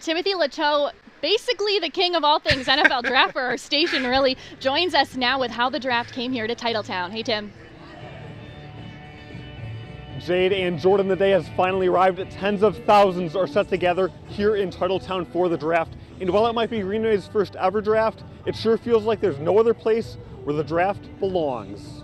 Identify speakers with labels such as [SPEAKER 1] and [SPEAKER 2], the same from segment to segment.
[SPEAKER 1] Timothy Lateau, basically the king of all things NFL draft for our station, really joins us now with how the draft came here to Titletown. Hey, Tim.
[SPEAKER 2] Jade and Jordan, the day has finally arrived. Tens of thousands are set together here in Titletown for the draft. And while it might be Green Bay's first ever draft, it sure feels like there's no other place where the draft belongs.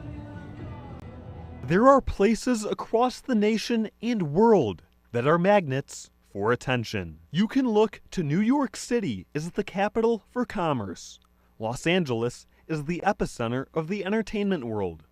[SPEAKER 2] There are places across the nation and world that are magnets for attention. You can look to New York City as the capital for commerce. Los Angeles is the epicenter of the entertainment world.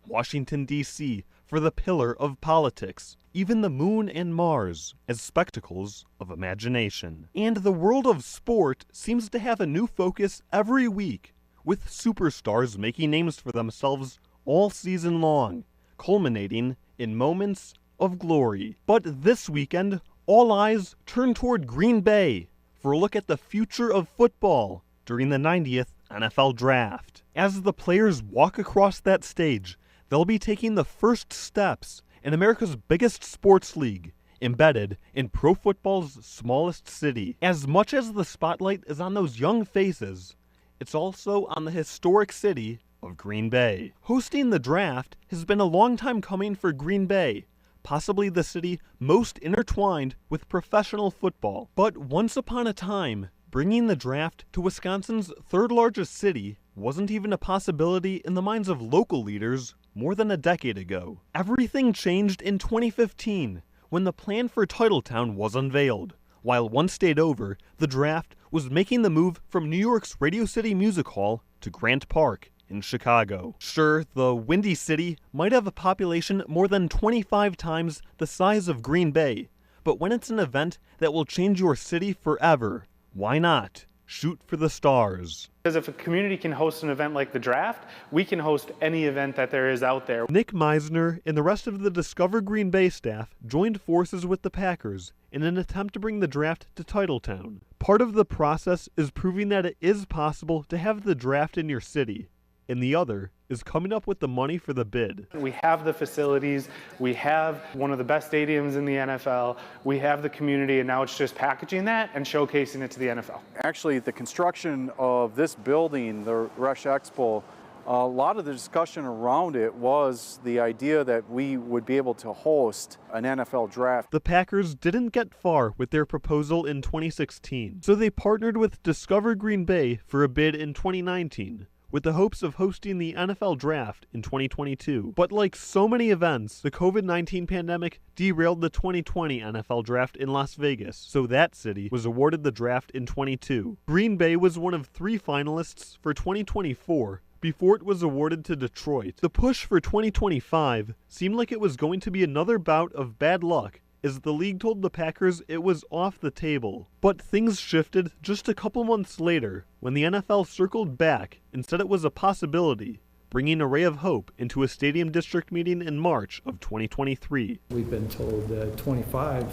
[SPEAKER 2] Washington, D.C. for the pillar of politics. Even the moon and Mars as spectacles of imagination. And the world of sport seems to have a new focus every week, with superstars making names for themselves all season long, culminating in moments of glory. But this weekend, all eyes turn toward Green Bay for a look at the future of football during the 90th NFL Draft. As the players walk across that stage, they'll be taking the first steps in America's biggest sports league, embedded in pro football's smallest city. As much as the spotlight is on those young faces, it's also on the historic city of Green Bay. Hosting the draft has been a long time coming for Green Bay, possibly the city most intertwined with professional football. But once upon a time, bringing the draft to Wisconsin's third largest city wasn't even a possibility in the minds of local leaders more than a decade ago. Everything changed in 2015 when the plan for Titletown was unveiled. While one state over, the draft was making the move from New York's Radio City Music Hall to Grant Park in Chicago. Sure, the Windy City might have a population more than 25 times the size of Green Bay, but when it's an event that will change your city forever, why not shoot for the stars?
[SPEAKER 3] Because if a community can host an event like the draft, we can host any event that there is out there.
[SPEAKER 2] Nick Meisner and the rest of the Discover Green Bay staff joined forces with the Packers in an attempt to bring the draft to Titletown. Part of the process is proving that it is possible to have the draft in your city, and the other is coming up with the money for the bid.
[SPEAKER 3] We have the facilities, we have one of the best stadiums in the NFL, we have the community, and now it's just packaging that and showcasing it to the NFL.
[SPEAKER 4] Actually, the construction of this building, the Rush Expo, a lot of the discussion around it was the idea that we would be able to host an NFL draft.
[SPEAKER 2] The Packers didn't get far with their proposal in 2016, so they partnered with Discover Green Bay for a bid in 2019. With the hopes of hosting the NFL Draft in 2022. But like so many events, the COVID-19 pandemic derailed the 2020 NFL Draft in Las Vegas, so that city was awarded the draft in 22. Green Bay was one of 3 finalists for 2024 before it was awarded to Detroit. The push for 2025 seemed like it was going to be another bout of bad luck, as the league told the Packers it was off the table. But things shifted just a couple months later when the NFL circled back and said it was a possibility, bringing a ray of hope into a stadium district meeting in March of 2023.
[SPEAKER 5] We've been told that 25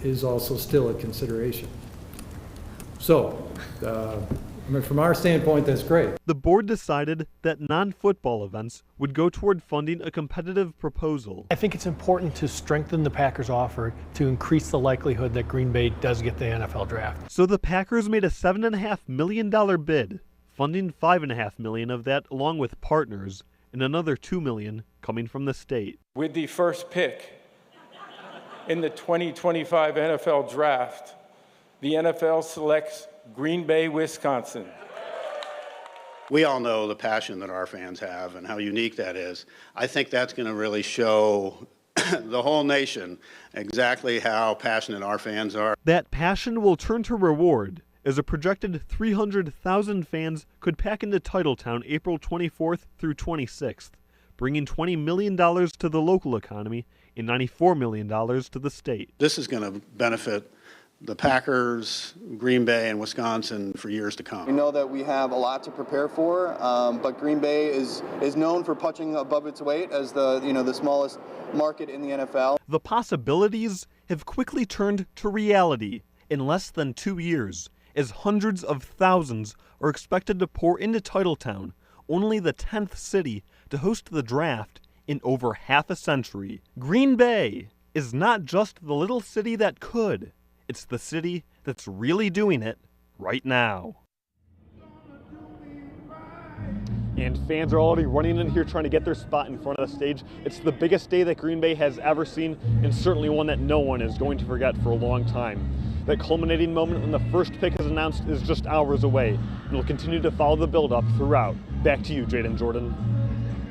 [SPEAKER 5] is also still a consideration. So, from our standpoint, that's great.
[SPEAKER 2] The board decided that non-football events would go toward funding a competitive proposal.
[SPEAKER 6] I think it's important to strengthen the Packers' offer to increase the likelihood that Green Bay does get the NFL draft.
[SPEAKER 2] So the Packers made a $7.5 million bid, funding $5.5 million of that along with partners, and another $2 million coming from the state.
[SPEAKER 7] With the first pick in the 2025 NFL draft, the NFL selects Green Bay, Wisconsin.
[SPEAKER 8] We all know the passion that our fans have and how unique that is. I think that's going to really show the whole nation exactly how passionate our fans are.
[SPEAKER 2] That passion will turn to reward, as a projected 300,000 fans could pack into Titletown April 24th through 26th, bringing $20 million to the local economy and $94 million to the state.
[SPEAKER 8] This is going to benefit the Packers, Green Bay, and Wisconsin for years to come.
[SPEAKER 9] We know that we have a lot to prepare for, but Green Bay is known for punching above its weight as the smallest market in the NFL.
[SPEAKER 2] The possibilities have quickly turned to reality in less than 2 years, as hundreds of thousands are expected to pour into Titletown, only the 10th city to host the draft in over half a century. Green Bay is not just the little city that could. It's the city that's really doing it right now. And fans are already running in here trying to get their spot in front of the stage. It's the biggest day that Green Bay has ever seen, and certainly one that no one is going to forget for a long time. That culminating moment when the first pick is announced is just hours away, and we'll continue to follow the build-up throughout. Back to you, Jaden Jordan.